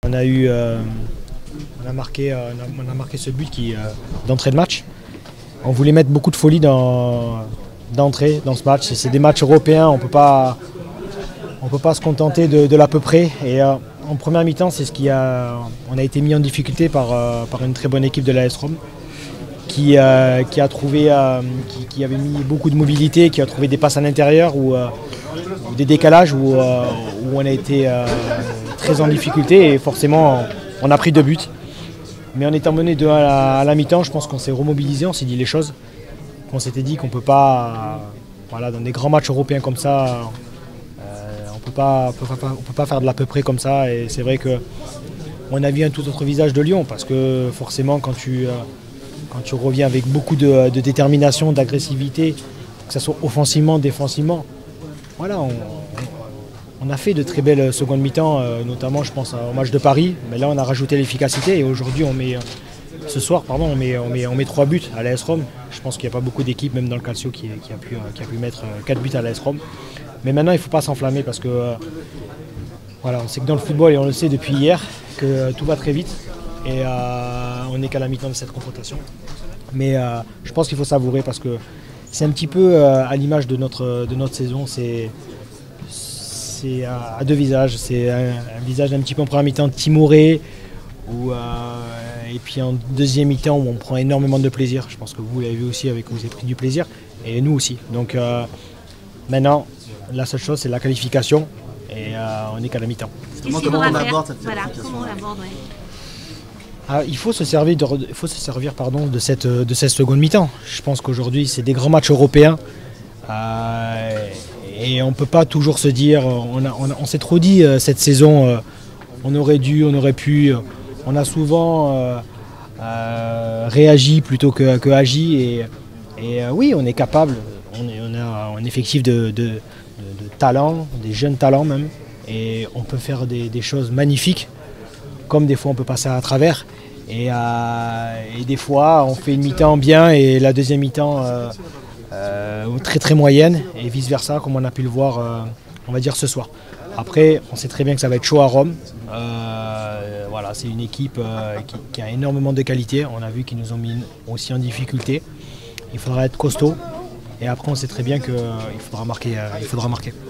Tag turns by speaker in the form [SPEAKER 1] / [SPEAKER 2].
[SPEAKER 1] On a marqué ce but d'entrée de match. On voulait mettre beaucoup de folie d'entrée dans ce match. C'est des matchs européens, on peut pas se contenter de l'à peu près. Et en première mi-temps, on a été mis en difficulté par une très bonne équipe de l'AS Rome qui avait mis beaucoup de mobilité, qui a trouvé des passes à l'intérieur ou des décalages où on a été très en difficulté et forcément on a pris 2 buts. Mais en étant mené 2 à la mi-temps, je pense qu'on s'est remobilisé, on s'est dit les choses. On s'était dit qu'on ne peut pas, dans des grands matchs européens comme ça, on peut pas faire de l'à peu près comme ça. Et c'est vrai qu'on a vu un tout autre visage de Lyon parce que forcément quand tu reviens avec beaucoup de détermination, d'agressivité, que ce soit offensivement, défensivement, on a fait de très belles secondes mi-temps, notamment je pense au match de Paris, mais là on a rajouté l'efficacité et aujourd'hui ce soir on met 3 buts à l'AS Rome. Je pense qu'il n'y a pas beaucoup d'équipes, même dans le Calcio, qui a pu mettre 4 buts à l'AS Rome. Mais maintenant il ne faut pas s'enflammer parce que on sait que dans le football, et on le sait depuis hier, que tout va très vite et on n'est qu'à la mi-temps de cette confrontation. Mais je pense qu'il faut savourer parce que c'est un petit peu à l'image de notre saison. C'est à 2 visages. C'est un visage un petit peu en première mi-temps timoré et puis en deuxième mi-temps où on prend énormément de plaisir. Je pense que vous l'avez vu aussi, vous avez pris du plaisir et nous aussi. Donc maintenant, la seule chose c'est la qualification et on n'est qu'à la mi-temps.
[SPEAKER 2] Comment on aborde cette qualification?
[SPEAKER 3] Comment on l'aborde, ouais.
[SPEAKER 1] Il faut se servir de cette seconde mi-temps. Je pense qu'aujourd'hui c'est des grands matchs européens. Et on ne peut pas toujours se dire, on s'est trop dit cette saison, on aurait dû, on aurait pu, on a souvent réagi plutôt que agi. Et oui, on est capable, on a un effectif de talents, des jeunes talents même, et on peut faire des choses magnifiques, comme des fois on peut passer à travers. Et des fois on fait une mi-temps bien et la deuxième mi-temps très très moyenne et vice versa comme on a pu le voir on va dire ce soir. Après on sait très bien que ça va être chaud à Rome. C'est une équipe qui a énormément de qualité. On a vu qu'ils nous ont mis aussi en difficulté. Il faudra être costaud et après on sait très bien qu'il faudra marquer.